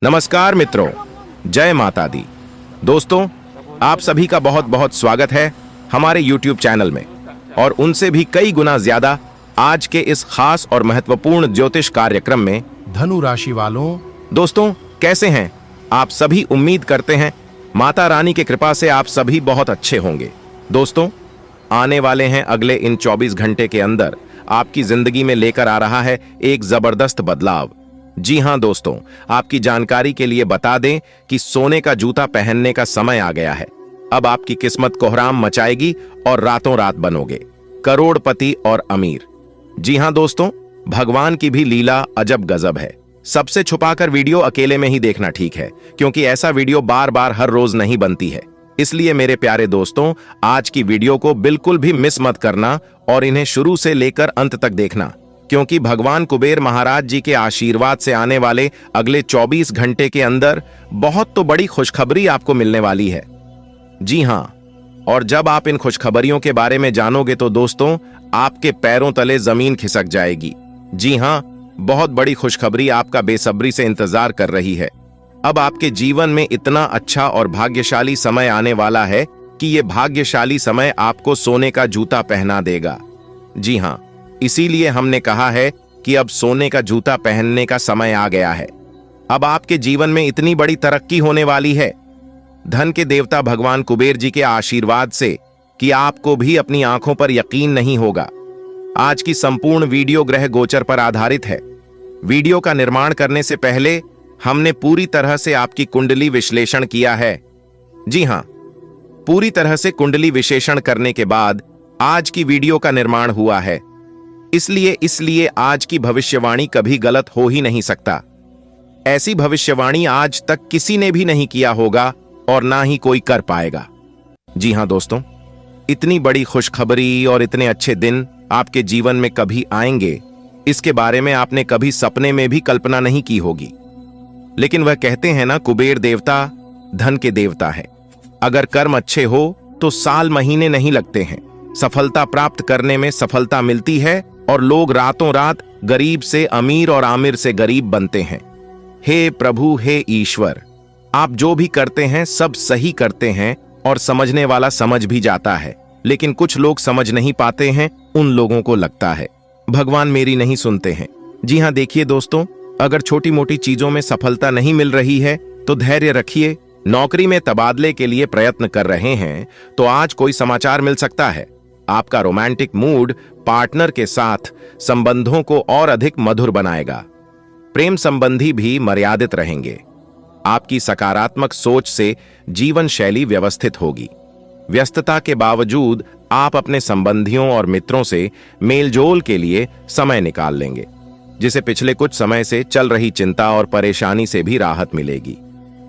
नमस्कार मित्रों, जय माता दी। दोस्तों, आप सभी का बहुत बहुत स्वागत है हमारे YouTube चैनल में और उनसे भी कई गुना ज्यादा आज के इस खास और महत्वपूर्ण ज्योतिष कार्यक्रम में। धनु राशि वालों, दोस्तों कैसे हैं आप सभी? उम्मीद करते हैं माता रानी की कृपा से आप सभी बहुत अच्छे होंगे। दोस्तों, आने वाले हैं अगले इन 24 घंटे के अंदर आपकी जिंदगी में लेकर आ रहा है एक जबरदस्त बदलाव। जी हां दोस्तों, आपकी जानकारी के लिए बता दें कि सोने का जूता पहनने का समय आ गया है। अब आपकी किस्मत कोहराम मचाएगी और रातों रात बनोगे करोड़पति और अमीर। जी हां दोस्तों, भगवान की भी लीला अजब गजब है। सबसे छुपाकर वीडियो अकेले में ही देखना ठीक है, क्योंकि ऐसा वीडियो बार बार हर रोज नहीं बनती है। इसलिए मेरे प्यारे दोस्तों, आज की वीडियो को बिल्कुल भी मिस मत करना और इन्हें शुरू से लेकर अंत तक देखना, क्योंकि भगवान कुबेर महाराज जी के आशीर्वाद से आने वाले अगले 24 घंटे के अंदर बहुत तो बड़ी खुशखबरी आपको मिलने वाली है। जी हां, और जब आप इन खुशखबरियों के बारे में जानोगे तो दोस्तों आपके पैरों तले जमीन खिसक जाएगी। जी हां, बहुत बड़ी खुशखबरी आपका बेसब्री से इंतजार कर रही है। अब आपके जीवन में इतना अच्छा और भाग्यशाली समय आने वाला है कि यह भाग्यशाली समय आपको सोने का जूता पहना देगा। जी हां, इसीलिए हमने कहा है कि अब सोने का जूता पहनने का समय आ गया है। अब आपके जीवन में इतनी बड़ी तरक्की होने वाली है धन के देवता भगवान कुबेर जी के आशीर्वाद से कि आपको भी अपनी आंखों पर यकीन नहीं होगा। आज की संपूर्ण वीडियो ग्रह गोचर पर आधारित है। वीडियो का निर्माण करने से पहले हमने पूरी तरह से आपकी कुंडली विश्लेषण किया है। जी हां, पूरी तरह से कुंडली विश्लेषण करने के बाद आज की वीडियो का निर्माण हुआ है। इसलिए आज की भविष्यवाणी कभी गलत हो ही नहीं सकता। ऐसी भविष्यवाणी आज तक किसी ने भी नहीं किया होगा और ना ही कोई कर पाएगा। जी हां दोस्तों, इतनी बड़ी खुशखबरी और इतने अच्छे दिन आपके जीवन में कभी आएंगे, इसके बारे में आपने कभी सपने में भी कल्पना नहीं की होगी। लेकिन वह कहते हैं ना, कुबेर देवता धन के देवता है। अगर कर्म अच्छे हो तो साल महीने नहीं लगते हैं, सफलता प्राप्त करने में सफलता मिलती है और लोग रातों रात गरीब से अमीर और आमिर से गरीब बनते हैं। हे प्रभु, हे ईश्वर, आप जो भी करते हैं सब सही करते हैं और समझने वाला समझ भी जाता है। लेकिन कुछ लोग समझ नहीं पाते हैं, उन लोगों को लगता है भगवान मेरी नहीं सुनते हैं। जी हां, देखिए दोस्तों, अगर छोटी मोटी चीजों में सफलता नहीं मिल रही है तो धैर्य रखिए। नौकरी में तबादले के लिए प्रयत्न कर रहे हैं तो आज कोई समाचार मिल सकता है। आपका रोमांटिक मूड पार्टनर के साथ संबंधों को और अधिक मधुर बनाएगा। प्रेम संबंधी भी मर्यादित रहेंगे। आपकी सकारात्मक सोच से जीवन शैली व्यवस्थित होगी। व्यस्तता के बावजूद आप अपने संबंधियों और मित्रों से मेलजोल के लिए समय निकाल लेंगे, जिसे पिछले कुछ समय से चल रही चिंता और परेशानी से भी राहत मिलेगी।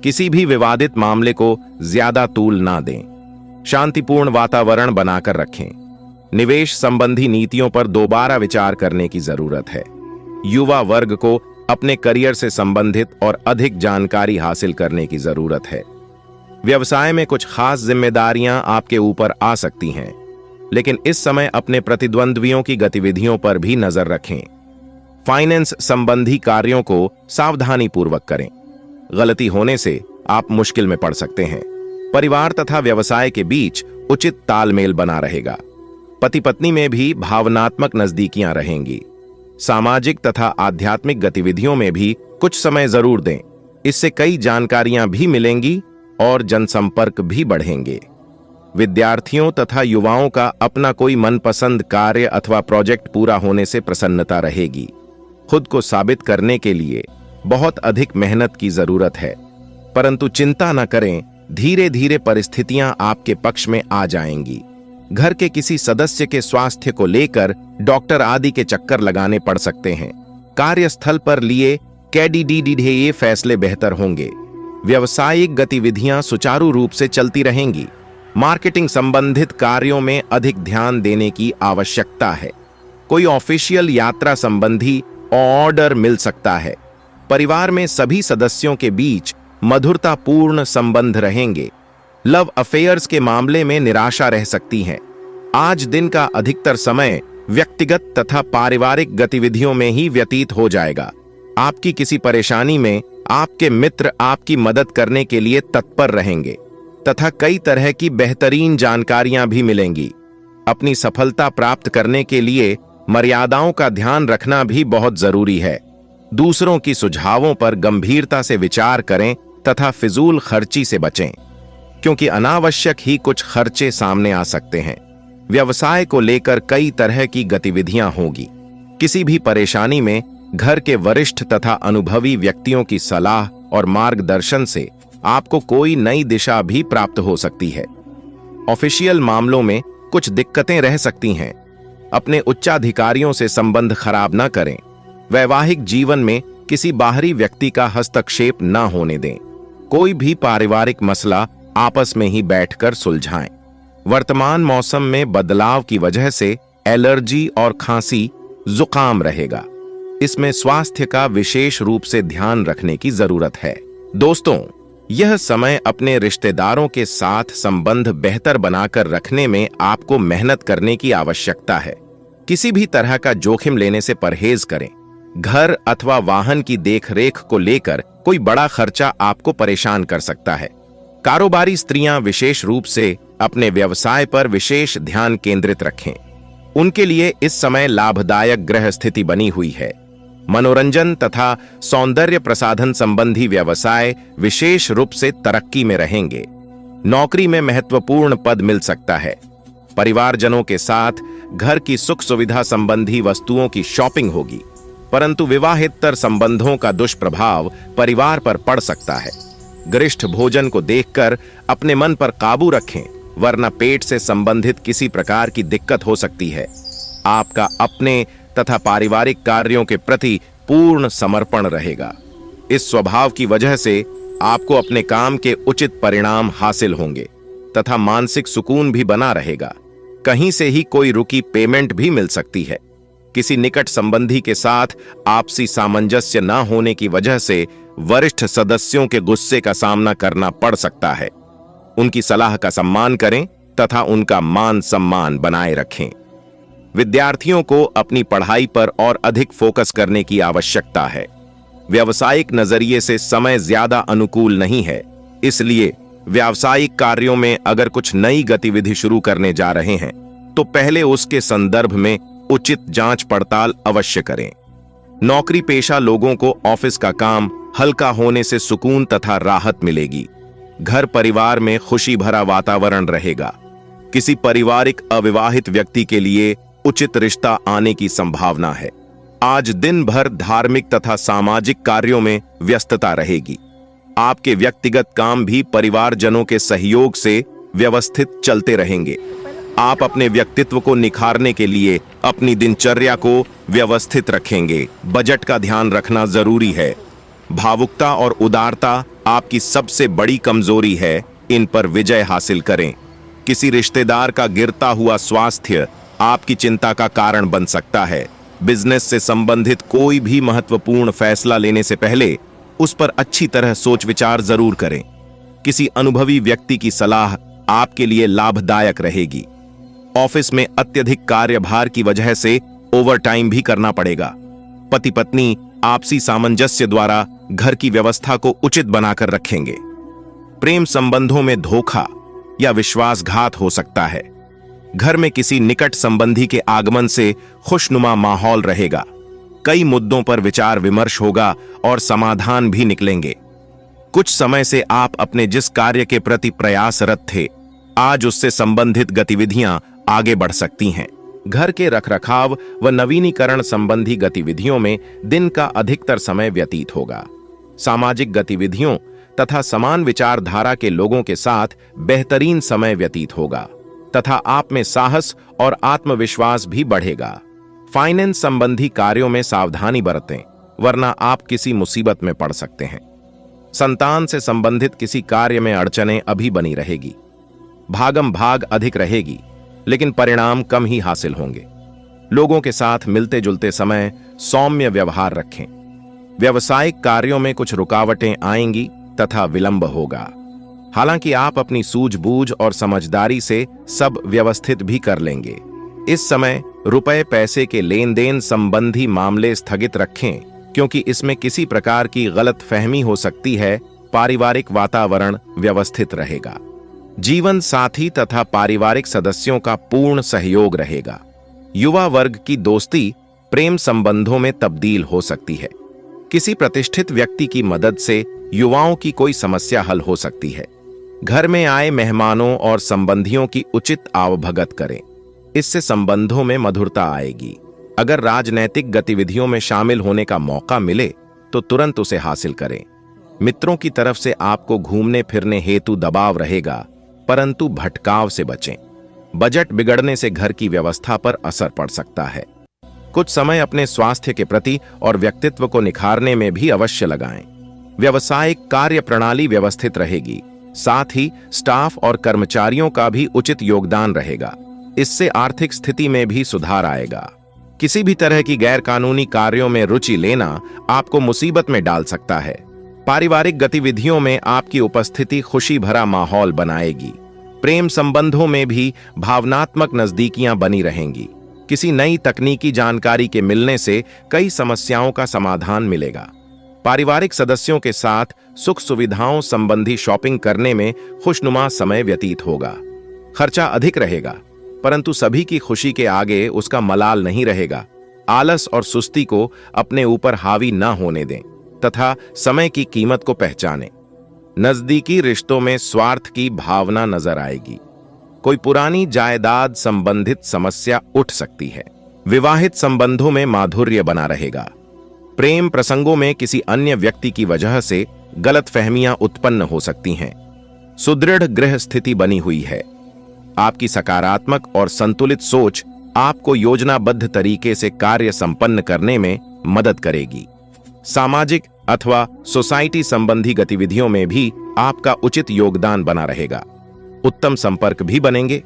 किसी भी विवादित मामले को ज्यादा तूल ना दें। शांतिपूर्ण वातावरण बनाकर रखें। निवेश संबंधी नीतियों पर दोबारा विचार करने की जरूरत है। युवा वर्ग को अपने करियर से संबंधित और अधिक जानकारी हासिल करने की जरूरत है। व्यवसाय में कुछ खास जिम्मेदारियां आपके ऊपर आ सकती हैं, लेकिन इस समय अपने प्रतिद्वंद्वियों की गतिविधियों पर भी नजर रखें। फाइनेंस संबंधी कार्यों को सावधानी पूर्वक करें। गलती होने से आप मुश्किल में पड़ सकते हैं। परिवार तथा व्यवसाय के बीच उचित तालमेल बना रहेगा। पति पत्नी में भी भावनात्मक नजदीकियां रहेंगी। सामाजिक तथा आध्यात्मिक गतिविधियों में भी कुछ समय जरूर दें। इससे कई जानकारियां भी मिलेंगी और जनसंपर्क भी बढ़ेंगे। विद्यार्थियों तथा युवाओं का अपना कोई मनपसंद कार्य अथवा प्रोजेक्ट पूरा होने से प्रसन्नता रहेगी। खुद को साबित करने के लिए बहुत अधिक मेहनत की जरूरत है, परंतु चिंता न करें, धीरे धीरे परिस्थितियां आपके पक्ष में आ जाएंगी। घर के किसी सदस्य के स्वास्थ्य को लेकर डॉक्टर आदि के चक्कर लगाने पड़ सकते हैं। कार्यस्थल पर लिए ये फैसले बेहतर होंगे। व्यवसायिक गतिविधियां सुचारू रूप से चलती रहेंगी। मार्केटिंग संबंधित कार्यों में अधिक ध्यान देने की आवश्यकता है। कोई ऑफिशियल यात्रा संबंधी ऑर्डर मिल सकता है। परिवार में सभी सदस्यों के बीच मधुरतापूर्ण संबंध रहेंगे। लव अफेयर्स के मामले में निराशा रह सकती है। आज दिन का अधिकतर समय व्यक्तिगत तथा पारिवारिक गतिविधियों में ही व्यतीत हो जाएगा। आपकी किसी परेशानी में आपके मित्र आपकी मदद करने के लिए तत्पर रहेंगे तथा कई तरह की बेहतरीन जानकारियां भी मिलेंगी। अपनी सफलता प्राप्त करने के लिए मर्यादाओं का ध्यान रखना भी बहुत जरूरी है। दूसरों की सुझावों पर गंभीरता से विचार करें तथा फिजूल खर्ची से बचें, क्योंकि अनावश्यक ही कुछ खर्चे सामने आ सकते हैं। व्यवसाय को लेकर कई तरह की गतिविधियां होगी। किसी भी परेशानी में घर के वरिष्ठ तथा अनुभवी व्यक्तियों की सलाह और मार्गदर्शन से आपको कोई नई दिशा भी प्राप्त हो सकती है। ऑफिशियल मामलों में कुछ दिक्कतें रह सकती हैं। अपने उच्चाधिकारियों से संबंध खराब न करें। वैवाहिक जीवन में किसी बाहरी व्यक्ति का हस्तक्षेप न होने दें। कोई भी पारिवारिक मसला आपस में ही बैठकर सुलझाएं। वर्तमान मौसम में बदलाव की वजह से एलर्जी और खांसी, जुकाम रहेगा। इसमें स्वास्थ्य का विशेष रूप से ध्यान रखने की जरूरत है। दोस्तों, यह समय अपने रिश्तेदारों के साथ संबंध बेहतर बनाकर रखने में आपको मेहनत करने की आवश्यकता है। किसी भी तरह का जोखिम लेने से परहेज करें। घर अथवा वाहन की देखरेख को लेकर कोई बड़ा खर्चा आपको परेशान कर सकता है। कारोबारी स्त्रियां विशेष रूप से अपने व्यवसाय पर विशेष ध्यान केंद्रित रखें। उनके लिए इस समय लाभदायक ग्रह स्थिति बनी हुई है। मनोरंजन तथा सौंदर्य प्रसाधन संबंधी व्यवसाय विशेष रूप से तरक्की में रहेंगे। नौकरी में महत्वपूर्ण पद मिल सकता है। परिवारजनों के साथ घर की सुख सुविधा संबंधी वस्तुओं की शॉपिंग होगी, परंतु विवाहेतर संबंधों का दुष्प्रभाव परिवार पर पड़ सकता है। गरिष्ठ भोजन को देखकर अपने मन पर काबू रखें, वरना पेट से संबंधित किसी प्रकार की दिक्कत हो सकती है। आपका अपने तथा पारिवारिक कार्यों के प्रति पूर्ण समर्पण रहेगा। इस स्वभाव की वजह से आपको अपने काम के उचित परिणाम हासिल होंगे तथा मानसिक सुकून भी बना रहेगा। कहीं से ही कोई रुकी पेमेंट भी मिल सकती है। किसी निकट संबंधी के साथ आपसी सामंजस्य न होने की वजह से वरिष्ठ सदस्यों के गुस्से का सामना करना पड़ सकता है। उनकी सलाह का सम्मान करें तथा उनका मान सम्मान बनाए रखें। विद्यार्थियों को अपनी पढ़ाई पर और अधिक फोकस करने की आवश्यकता है। व्यावसायिक नजरिए से समय ज्यादा अनुकूल नहीं है, इसलिए व्यावसायिक कार्यों में अगर कुछ नई गतिविधि शुरू करने जा रहे हैं तो पहले उसके संदर्भ में उचित जांच पड़ताल अवश्य करें। नौकरी पेशा लोगों को ऑफिस का काम हल्का होने से सुकून तथा राहत मिलेगी। घर परिवार में खुशी भरा वातावरण रहेगा। किसी पारिवारिक अविवाहित व्यक्ति के लिए उचित रिश्ता आने की संभावना है। आज दिन भर धार्मिक तथा सामाजिक कार्यों में व्यस्तता रहेगी। आपके व्यक्तिगत काम भी परिवारजनों के सहयोग से व्यवस्थित चलते रहेंगे। आप अपने व्यक्तित्व को निखारने के लिए अपनी दिनचर्या को व्यवस्थित रखेंगे। बजट का ध्यान रखना जरूरी है। भावुकता और उदारता आपकी सबसे बड़ी कमजोरी है, इन पर विजय हासिल करें। किसी रिश्तेदार का गिरता हुआ स्वास्थ्य आपकी चिंता का कारण बन सकता है। बिजनेस से संबंधित कोई भी महत्वपूर्ण फैसला लेने से पहले उस पर अच्छी तरह सोच विचार जरूर करें। किसी अनुभवी व्यक्ति की सलाह आपके लिए लाभदायक रहेगी। ऑफिस में अत्यधिक कार्यभार की वजह से ओवरटाइम भी करना पड़ेगा। पति पत्नी आपसी सामंजस्य द्वारा घर की व्यवस्था को उचित बनाकर रखेंगे। प्रेम संबंधों में धोखा या विश्वासघात हो सकता है। घर में किसी निकट संबंधी के आगमन से खुशनुमा माहौल रहेगा। कई मुद्दों पर विचार विमर्श होगा और समाधान भी निकलेंगे। कुछ समय से आप अपने जिस कार्य के प्रति प्रयासरत थे, आज उससे संबंधित गतिविधियां आगे बढ़ सकती हैं। घर के रखरखाव व नवीनीकरण संबंधी गतिविधियों में दिन का अधिकतर समय व्यतीत होगा। सामाजिक गतिविधियों तथा समान विचारधारा के लोगों के साथ बेहतरीन समय व्यतीत होगा तथा आप में साहस और आत्मविश्वास भी बढ़ेगा। फाइनेंस संबंधी कार्यों में सावधानी बरतें, वरना आप किसी मुसीबत में पड़ सकते हैं। संतान से संबंधित किसी कार्य में अड़चनें अभी बनी रहेगी। भागम भाग अधिक रहेगी, लेकिन परिणाम कम ही हासिल होंगे। लोगों के साथ मिलते जुलते समय सौम्य व्यवहार रखें। व्यवसायिक कार्यों में कुछ रुकावटें आएंगी तथा विलंब होगा। हालांकि आप अपनी सूझबूझ और समझदारी से सब व्यवस्थित भी कर लेंगे। इस समय रुपए पैसे के लेन देन संबंधी मामले स्थगित रखें, क्योंकि इसमें किसी प्रकार की गलतफहमी हो सकती है। पारिवारिक वातावरण व्यवस्थित रहेगा। जीवन साथी तथा पारिवारिक सदस्यों का पूर्ण सहयोग रहेगा। युवा वर्ग की दोस्ती प्रेम संबंधों में तब्दील हो सकती है। किसी प्रतिष्ठित व्यक्ति की मदद से युवाओं की कोई समस्या हल हो सकती है। घर में आए मेहमानों और संबंधियों की उचित आवभगत करें, इससे संबंधों में मधुरता आएगी। अगर राजनैतिक गतिविधियों में शामिल होने का मौका मिले तो तुरंत उसे हासिल करें। मित्रों की तरफ से आपको घूमने फिरने हेतु दबाव रहेगा, परंतु भटकाव से बचें। बजट बिगड़ने से घर की व्यवस्था पर असर पड़ सकता है। कुछ समय अपने स्वास्थ्य के प्रति और व्यक्तित्व को निखारने में भी अवश्य लगाएं। व्यवसायिक कार्य प्रणाली व्यवस्थित रहेगी, साथ ही स्टाफ और कर्मचारियों का भी उचित योगदान रहेगा। इससे आर्थिक स्थिति में भी सुधार आएगा। किसी भी तरह की गैर कानूनी कार्यों में रुचि लेना आपको मुसीबत में डाल सकता है। पारिवारिक गतिविधियों में आपकी उपस्थिति खुशी भरा माहौल बनाएगी। प्रेम संबंधों में भी भावनात्मक नजदीकियां बनी रहेंगी। किसी नई तकनीकी जानकारी के मिलने से कई समस्याओं का समाधान मिलेगा। पारिवारिक सदस्यों के साथ सुख सुविधाओं संबंधी शॉपिंग करने में खुशनुमा समय व्यतीत होगा। खर्चा अधिक रहेगा, परंतु सभी की खुशी के आगे उसका मलाल नहीं रहेगा। आलस और सुस्ती को अपने ऊपर हावी न होने दें तथा समय की कीमत को पहचानें। नजदीकी रिश्तों में स्वार्थ की भावना नजर आएगी। कोई पुरानी जायदाद संबंधित समस्या उठ सकती है। विवाहित संबंधों में माधुर्य बना रहेगा। प्रेम प्रसंगों में किसी अन्य व्यक्ति की वजह से गलतफहमियां उत्पन्न हो सकती हैं। सुदृढ़ गृह स्थिति बनी हुई है। आपकी सकारात्मक और संतुलित सोच आपको योजनाबद्ध तरीके से कार्य संपन्न करने में मदद करेगी। सामाजिक अथवा सोसाइटी संबंधी गतिविधियों में भी आपका उचित योगदान बना रहेगा। उत्तम संपर्क भी बनेंगे।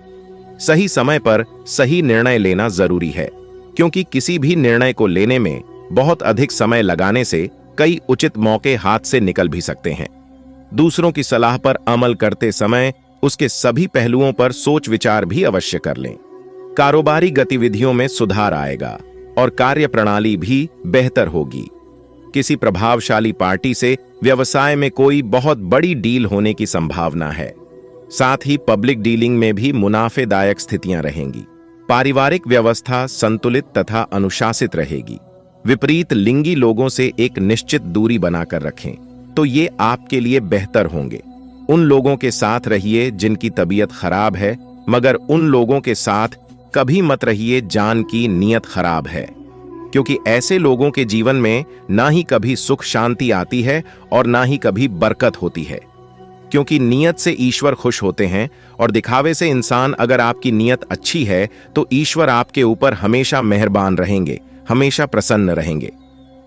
सही समय पर सही निर्णय लेना जरूरी है, क्योंकि किसी भी निर्णय को लेने में बहुत अधिक समय लगाने से कई उचित मौके हाथ से निकल भी सकते हैं। दूसरों की सलाह पर अमल करते समय उसके सभी पहलुओं पर सोच विचार भी अवश्य कर लें। कारोबारी गतिविधियों में सुधार आएगा और कार्य प्रणाली भी बेहतर होगी। किसी प्रभावशाली पार्टी से व्यवसाय में कोई बहुत बड़ी डील होने की संभावना है। साथ ही पब्लिक डीलिंग में भी मुनाफेदायक स्थितियां रहेंगी। पारिवारिक व्यवस्था संतुलित तथा अनुशासित रहेगी। विपरीत लिंगी लोगों से एक निश्चित दूरी बनाकर रखें तो ये आपके लिए बेहतर होंगे। उन लोगों के साथ रहिए जिनकी तबीयत खराब है, मगर उन लोगों के साथ कभी मत रहिए जान की नीयत खराब है, क्योंकि ऐसे लोगों के जीवन में ना ही कभी सुख शांति आती है और ना ही कभी बरकत होती है। क्योंकि नीयत से ईश्वर खुश होते हैं और दिखावे से इंसान, अगर आपकी नीयत अच्छी है तो ईश्वर आपके ऊपर हमेशा मेहरबान रहेंगे, हमेशा प्रसन्न रहेंगे।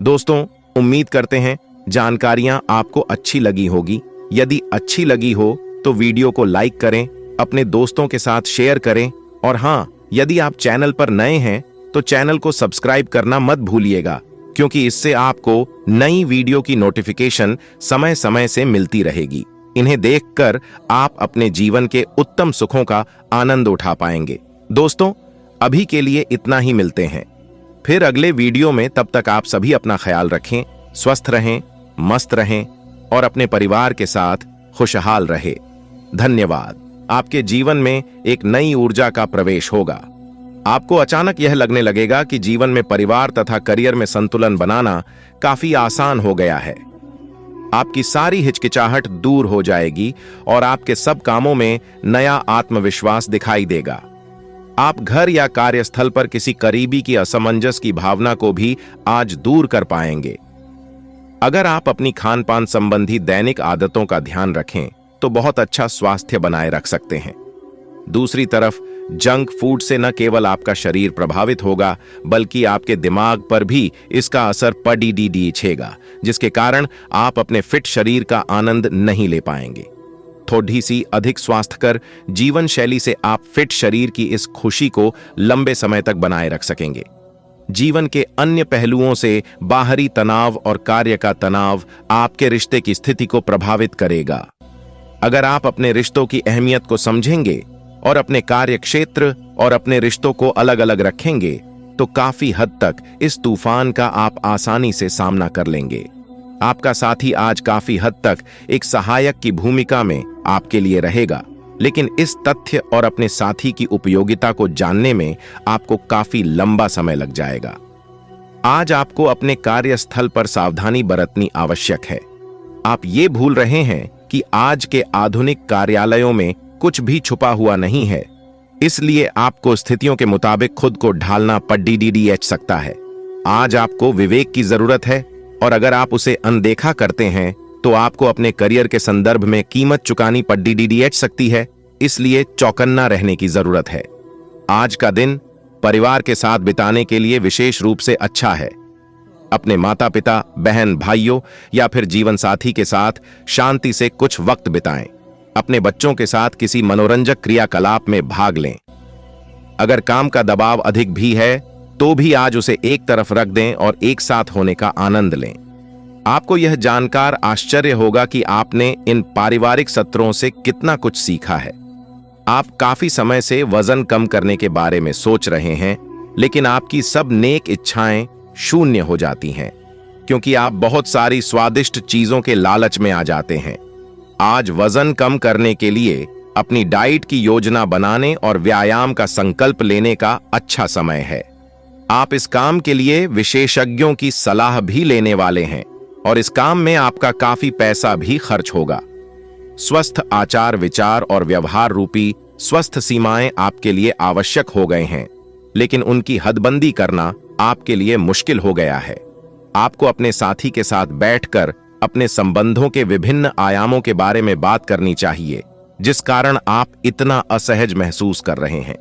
दोस्तों, उम्मीद करते हैं जानकारियां आपको अच्छी लगी होगी। यदि अच्छी लगी हो तो वीडियो को लाइक करें, अपने दोस्तों के साथ शेयर करें और हाँ, यदि आप चैनल पर नए हैं तो चैनल को सब्सक्राइब करना मत भूलिएगा, क्योंकि इससे आपको नई वीडियो की नोटिफिकेशन समय समय से मिलती रहेगी। इन्हें देखकर आप अपने जीवन के उत्तम सुखों का आनंद उठा पाएंगे। दोस्तों, अभी के लिए इतना ही, मिलते हैं फिर अगले वीडियो में। तब तक आप सभी अपना ख्याल रखें, स्वस्थ रहें, मस्त रहें और अपने परिवार के साथ खुशहाल रहे। धन्यवाद। आपके जीवन में एक नई ऊर्जा का प्रवेश होगा। आपको अचानक यह लगने लगेगा कि जीवन में परिवार तथा करियर में संतुलन बनाना काफी आसान हो गया है। आपकी सारी हिचकिचाहट दूर हो जाएगी और आपके सब कामों में नया आत्मविश्वास दिखाई देगा। आप घर या कार्यस्थल पर किसी करीबी की असमंजस की भावना को भी आज दूर कर पाएंगे। अगर आप अपनी खान पान संबंधी दैनिक आदतों का ध्यान रखें तो बहुत अच्छा स्वास्थ्य बनाए रख सकते हैं। दूसरी तरफ जंक फूड से न केवल आपका शरीर प्रभावित होगा, बल्कि आपके दिमाग पर भी इसका असर पड़ेगा, जिसके कारण आप अपने फिट शरीर का आनंद नहीं ले पाएंगे। थोड़ी सी अधिक स्वास्थ्यकर जीवन शैली से आप फिट शरीर की इस खुशी को लंबे समय तक बनाए रख सकेंगे। जीवन के अन्य पहलुओं से बाहरी तनाव और कार्य का तनाव आपके रिश्ते की स्थिति को प्रभावित करेगा। अगर आप अपने रिश्तों की अहमियत को समझेंगे और अपने कार्य क्षेत्र और अपने रिश्तों को अलग अलग रखेंगे तो काफी हद तक इस तूफान का आप आसानी से सामना कर लेंगे। आपका साथी आज काफी हद तक एक सहायक की भूमिका में आपके लिए रहेगा, लेकिन इस तथ्य और अपने साथी की उपयोगिता को जानने में आपको काफी लंबा समय लग जाएगा। आज आपको अपने कार्यस्थल पर सावधानी बरतनी आवश्यक है। आप ये भूल रहे हैं कि आज के आधुनिक कार्यालयों में कुछ भी छुपा हुआ नहीं है, इसलिए आपको स्थितियों के मुताबिक खुद को ढालना पड़ीडीडीएच सकता है। आज आपको विवेक की जरूरत है, और अगर आप उसे अनदेखा करते हैं तो आपको अपने करियर के संदर्भ में कीमत चुकानी पड़ीडीडीएच सकती है, इसलिए चौकन्ना रहने की जरूरत है। आज का दिन परिवार के साथ बिताने के लिए विशेष रूप से अच्छा है। अपने माता पिता, बहन भाइयों या फिर जीवन साथी के साथ शांति से कुछ वक्त बिताएं। अपने बच्चों के साथ किसी मनोरंजक क्रियाकलाप में भाग लें। अगर काम का दबाव अधिक भी है तो भी आज उसे एक तरफ रख दें और एक साथ होने का आनंद लें। आपको यह जानकर आश्चर्य होगा कि आपने इन पारिवारिक सत्रों से कितना कुछ सीखा है। आप काफी समय से वजन कम करने के बारे में सोच रहे हैं, लेकिन आपकी सब नेक इच्छाएं शून्य हो जाती हैं, क्योंकि आप बहुत सारी स्वादिष्ट चीजों के लालच में आ जाते हैं। आज वजन कम करने के लिए अपनी डाइट की योजना बनाने और व्यायाम का संकल्प लेने का अच्छा समय है। आप इस काम के लिए विशेषज्ञों की सलाह भी लेने वाले हैं, और इस काम में आपका काफी पैसा भी खर्च होगा। स्वस्थ आचार विचार और व्यवहार रूपी स्वस्थ सीमाएं आपके लिए आवश्यक हो गए हैं, लेकिन उनकी हदबंदी करना आपके लिए मुश्किल हो गया है। आपको अपने साथी के साथ बैठकर अपने संबंधों के विभिन्न आयामों के बारे में बात करनी चाहिए, जिस कारण आप इतना असहज महसूस कर रहे हैं।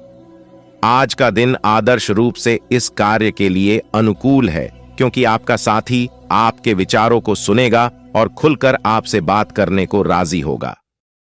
आज का दिन आदर्श रूप से इस कार्य के लिए अनुकूल है, क्योंकि आपका साथी आपके विचारों को सुनेगा और खुलकर आपसे बात करने को राजी होगा।